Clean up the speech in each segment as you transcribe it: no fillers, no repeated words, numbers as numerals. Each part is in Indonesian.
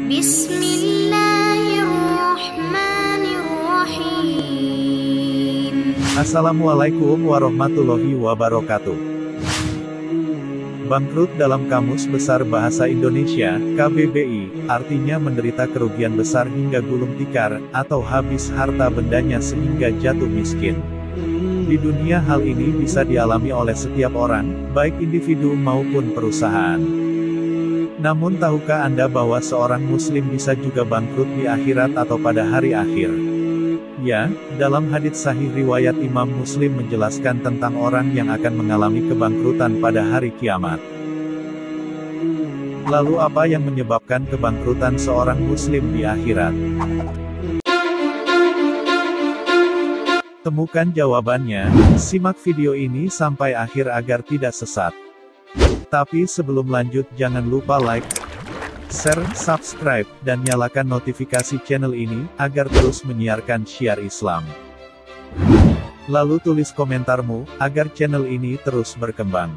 Bismillahirrahmanirrahim. Assalamualaikum warahmatullahi wabarakatuh. Bangkrut dalam Kamus Besar Bahasa Indonesia, KBBI, artinya menderita kerugian besar hingga gulung tikar, atau habis harta bendanya sehingga jatuh miskin. Di dunia hal ini bisa dialami oleh setiap orang, baik individu maupun perusahaan. Namun tahukah Anda bahwa seorang muslim bisa juga bangkrut di akhirat atau pada hari akhir? Ya, dalam hadits sahih riwayat Imam Muslim menjelaskan tentang orang yang akan mengalami kebangkrutan pada hari kiamat. Lalu apa yang menyebabkan kebangkrutan seorang muslim di akhirat? Temukan jawabannya, simak video ini sampai akhir agar tidak sesat. Tapi sebelum lanjut jangan lupa like, share, subscribe, dan nyalakan notifikasi channel ini, agar terus menyiarkan syiar Islam. Lalu tulis komentarmu, agar channel ini terus berkembang.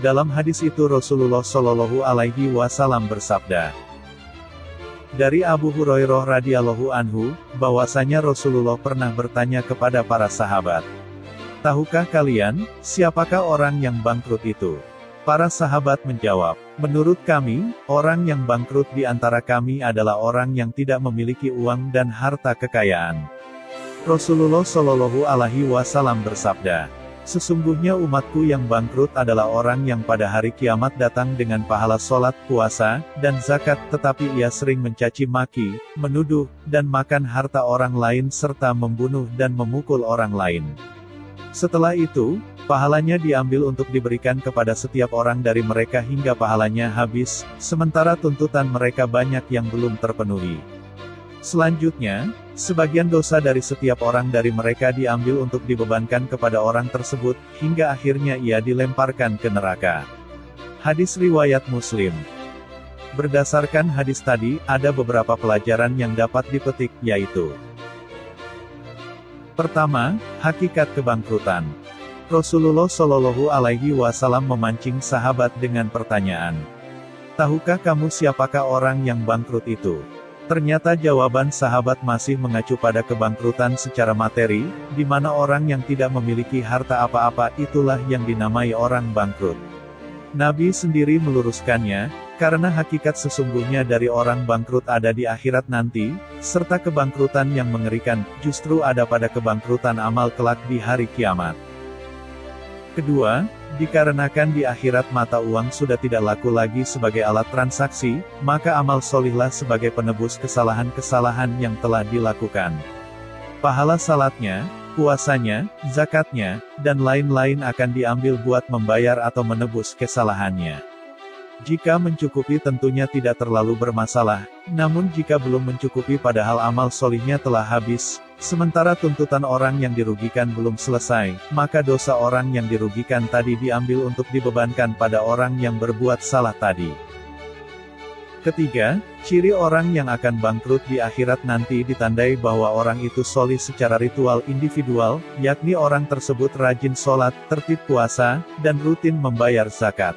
Dalam hadis itu Rasulullah Shallallahu Alaihi Wasallam bersabda, dari Abu Hurairah radhiyallahu anhu, bahwasanya Rasulullah pernah bertanya kepada para sahabat, tahukah kalian, siapakah orang yang bangkrut itu? Para sahabat menjawab, menurut kami, orang yang bangkrut di antara kami adalah orang yang tidak memiliki uang dan harta kekayaan. Rasulullah Shallallahu Alaihi Wasallam bersabda, sesungguhnya umatku yang bangkrut adalah orang yang pada hari kiamat datang dengan pahala sholat, puasa, dan zakat, tetapi ia sering mencaci maki, menuduh, dan makan harta orang lain serta membunuh dan memukul orang lain. Setelah itu, pahalanya diambil untuk diberikan kepada setiap orang dari mereka hingga pahalanya habis, sementara tuntutan mereka banyak yang belum terpenuhi. Selanjutnya, sebagian dosa dari setiap orang dari mereka diambil untuk dibebankan kepada orang tersebut, hingga akhirnya ia dilemparkan ke neraka. Hadis riwayat Muslim. Berdasarkan hadis tadi, ada beberapa pelajaran yang dapat dipetik, yaitu: pertama, hakikat kebangkrutan. Rasulullah Shallallahu Alaihi Wasallam memancing sahabat dengan pertanyaan, tahukah kamu siapakah orang yang bangkrut itu? Ternyata jawaban sahabat masih mengacu pada kebangkrutan secara materi, di mana orang yang tidak memiliki harta apa-apa itulah yang dinamai orang bangkrut. Nabi sendiri meluruskannya, karena hakikat sesungguhnya dari orang bangkrut ada di akhirat nanti, serta kebangkrutan yang mengerikan, justru ada pada kebangkrutan amal kelak di hari kiamat. Kedua, dikarenakan di akhirat mata uang sudah tidak laku lagi sebagai alat transaksi, maka amal solihlah sebagai penebus kesalahan-kesalahan yang telah dilakukan. Pahala salatnya, puasanya, zakatnya, dan lain-lain akan diambil buat membayar atau menebus kesalahannya. Jika mencukupi tentunya tidak terlalu bermasalah, namun jika belum mencukupi padahal amal solihnya telah habis, sementara tuntutan orang yang dirugikan belum selesai, maka dosa orang yang dirugikan tadi diambil untuk dibebankan pada orang yang berbuat salah tadi. Ketiga, ciri orang yang akan bangkrut di akhirat nanti ditandai bahwa orang itu solih secara ritual individual, yakni orang tersebut rajin sholat, tertib puasa, dan rutin membayar zakat.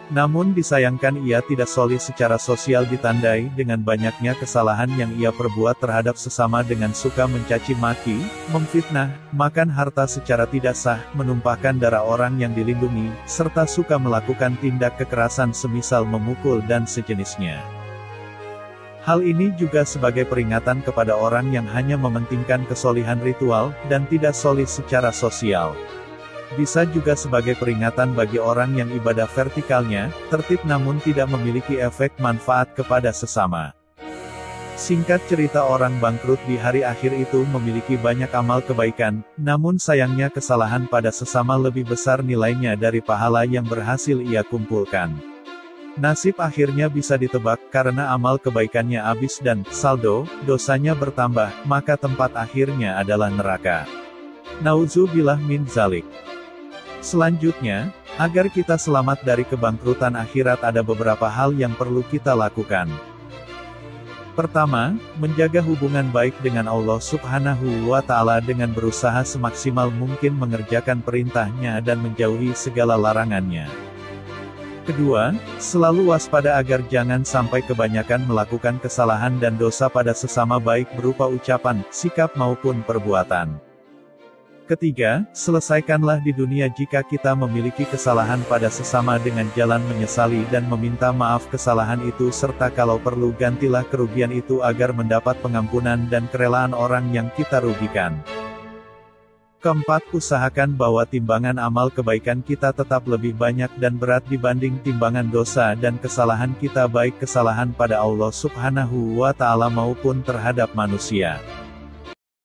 Namun disayangkan ia tidak solih secara sosial ditandai dengan banyaknya kesalahan yang ia perbuat terhadap sesama dengan suka mencaci maki, memfitnah, makan harta secara tidak sah, menumpahkan darah orang yang dilindungi, serta suka melakukan tindak kekerasan semisal memukul dan sejenisnya. Hal ini juga sebagai peringatan kepada orang yang hanya mementingkan kesolihan ritual, dan tidak solih secara sosial. Bisa juga sebagai peringatan bagi orang yang ibadah vertikalnya tertib namun tidak memiliki efek manfaat kepada sesama. Singkat cerita, orang bangkrut di hari akhir itu memiliki banyak amal kebaikan, namun sayangnya kesalahan pada sesama lebih besar nilainya dari pahala yang berhasil ia kumpulkan. Nasib akhirnya bisa ditebak karena amal kebaikannya habis dan saldo dosanya bertambah, maka tempat akhirnya adalah neraka. Nauzubillah min dzalik. Selanjutnya, agar kita selamat dari kebangkrutan akhirat ada beberapa hal yang perlu kita lakukan. Pertama, menjaga hubungan baik dengan Allah Subhanahu wa Ta'ala dengan berusaha semaksimal mungkin mengerjakan perintahnya dan menjauhi segala larangannya. Kedua, selalu waspada agar jangan sampai kebanyakan melakukan kesalahan dan dosa pada sesama baik berupa ucapan, sikap maupun perbuatan. Ketiga, selesaikanlah di dunia jika kita memiliki kesalahan pada sesama dengan jalan menyesali dan meminta maaf kesalahan itu serta kalau perlu gantilah kerugian itu agar mendapat pengampunan dan kerelaan orang yang kita rugikan. Keempat, usahakan bahwa timbangan amal kebaikan kita tetap lebih banyak dan berat dibanding timbangan dosa dan kesalahan kita baik kesalahan pada Allah Subhanahu wa Ta'ala maupun terhadap manusia.